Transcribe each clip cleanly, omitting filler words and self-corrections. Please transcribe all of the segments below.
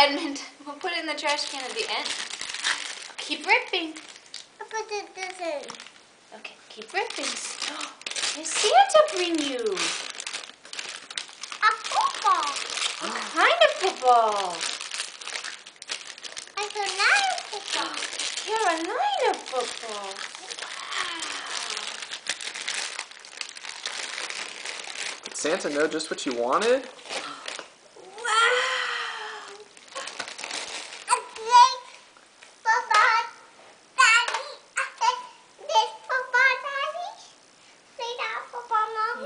Edmund. We'll put it in the trash can at the end. Keep ripping. But it doesn't. Okay, keep ripping. Oh, did Santa bring you? A football. What kind of football? It's another football. Carolina football. Wow. Did Santa know just what you wanted?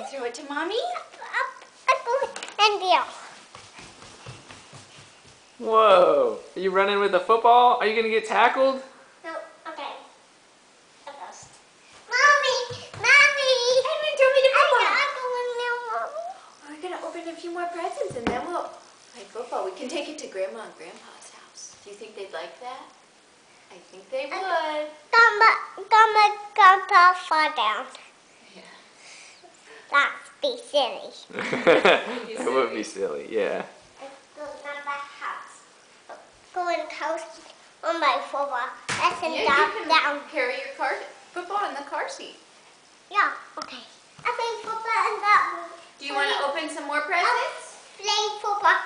Throw it to Mommy? And deal. Whoa! Are you running with a football? Are you gonna get tackled? No, okay. First. Mommy! Edmund, throw me the football. Mommy. We're gonna open a few more presents and then we'll play football. We can take it to Grandma and Grandpa's house. Do you think they'd like that? I think they would. Gonna fall down. Yeah. That's be silly. That would be silly, yeah. Go in house on my football. Let's Yeah, you can down. carry your football in the car seat. Yeah, okay. I think football in that room. Do you want to open some more presents? Playing football.